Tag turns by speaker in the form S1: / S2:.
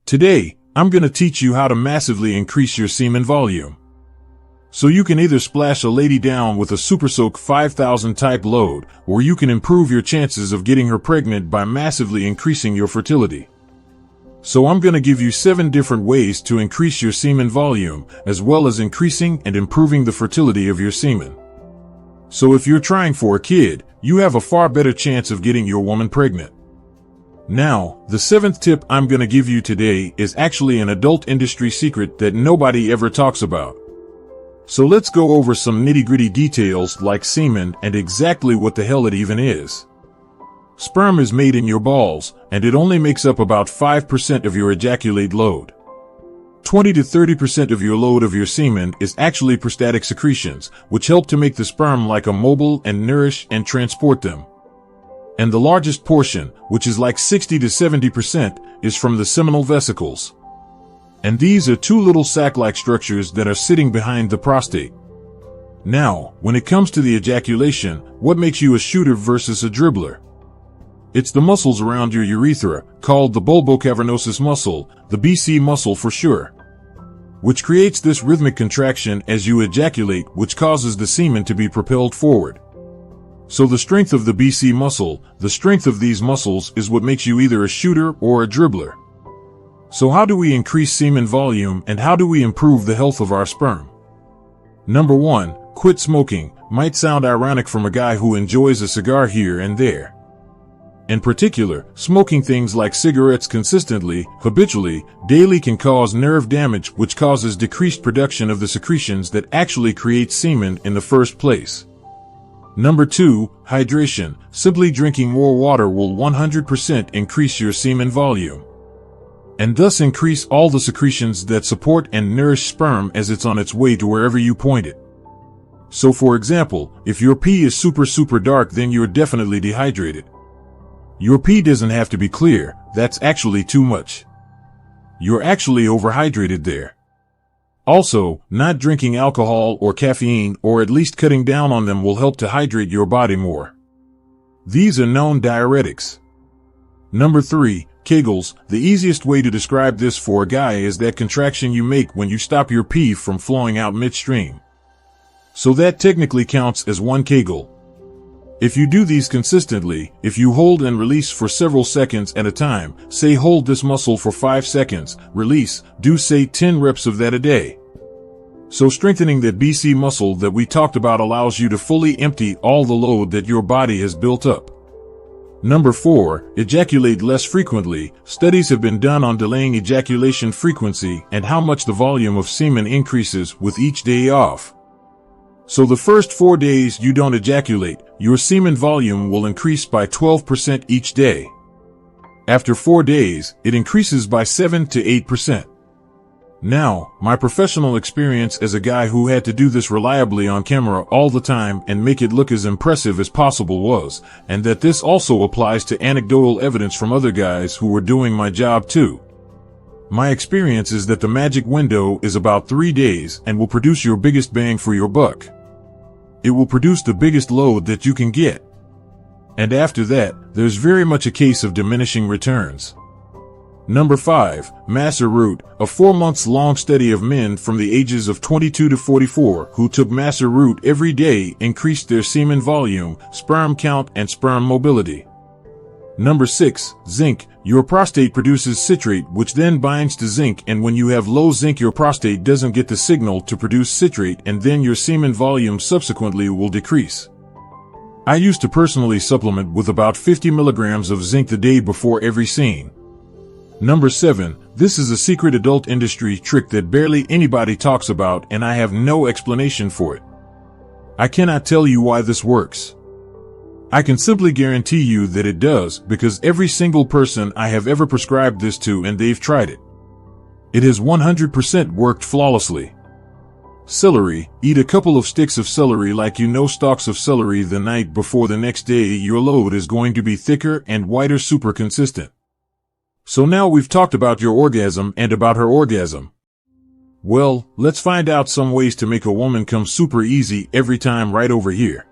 S1: Today, I'm going to teach you how to massively increase your semen volume. So you can either splash a lady down with a Super Soak 5000 type load, or you can improve your chances of getting her pregnant by massively increasing your fertility. So I'm going to give you 7 different ways to increase your semen volume, as well as increasing and improving the fertility of your semen. So if you're trying for a kid, you have a far better chance of getting your woman pregnant. Now, the 7th tip I'm going to give you today is actually an adult industry secret that nobody ever talks about. So let's go over some nitty-gritty details like semen and exactly what the hell it even is. Sperm is made in your balls, and it only makes up about 5% of your ejaculate load. 20 to 30% of your load of your semen is actually prostatic secretions, which help to make the sperm like a mobile and nourish and transport them. And the largest portion, which is like 60 to 70%, is from the seminal vesicles. And these are 2 little sac-like structures that are sitting behind the prostate. Now, when it comes to the ejaculation, what makes you a shooter versus a dribbler? It's the muscles around your urethra, called the bulbocavernosus muscle, the BC muscle for sure, which creates this rhythmic contraction as you ejaculate, which causes the semen to be propelled forward. So the strength of the BC muscle, the strength of these muscles, is what makes you either a shooter or a dribbler. So how do we increase semen volume and how do we improve the health of our sperm? Number 1, quit smoking. Might sound ironic from a guy who enjoys a cigar here and there. In particular, smoking things like cigarettes consistently, habitually, daily can cause nerve damage, which causes decreased production of the secretions that actually create semen in the first place. Number 2, hydration. Simply drinking more water will 100% increase your semen volume, and thus increase all the secretions that support and nourish sperm as it's on its way to wherever you point it. So for example, if your pee is super dark, then you're definitely dehydrated. Your pee doesn't have to be clear, that's actually too much. You're actually overhydrated there. Also, not drinking alcohol or caffeine, or at least cutting down on them, will help to hydrate your body more. These are known diuretics. Number 3, Kegels. The easiest way to describe this for a guy is that contraction you make when you stop your pee from flowing out midstream. So that technically counts as 1 Kegel. If you do these consistently, if you hold and release for several seconds at a time, say hold this muscle for 5 seconds, release, do say 10 reps of that a day. So strengthening that BC muscle that we talked about allows you to fully empty all the load that your body has built up. Number 4, ejaculate less frequently. Studies have been done on delaying ejaculation frequency and how much the volume of semen increases with each day off. So the first 4 days you don't ejaculate, your semen volume will increase by 12% each day. After 4 days, it increases by 7 to 8%. Now, my professional experience as a guy who had to do this reliably on camera all the time and make it look as impressive as possible was, and that this also applies to anecdotal evidence from other guys who were doing my job too. My experience is that the magic window is about 3 days and will produce your biggest bang for your buck. It will produce the biggest load that you can get. And after that, there's very much a case of diminishing returns. Number 5, Master Root. A 4-month-long study of men from the ages of 22 to 44 who took Master Root every day increased their semen volume, sperm count, and sperm mobility. Number 6, Zinc. Your prostate produces citrate, which then binds to zinc, and when you have low zinc, your prostate doesn't get the signal to produce citrate, and then your semen volume subsequently will decrease. I used to personally supplement with about 50 milligrams of zinc the day before every scene. Number 7, this is a secret adult industry trick that barely anybody talks about, and I have no explanation for it. I cannot tell you why this works. I can simply guarantee you that it does, because every single person I have ever prescribed this to, and they've tried it. It has 100% worked flawlessly. Celery. Eat a couple of sticks of celery like you know stalks of celery the night before. The next day your load is going to be thicker and whiter, super consistent. So now we've talked about your orgasm and about her orgasm. Well, let's find out some ways to make a woman come super easy every time right over here.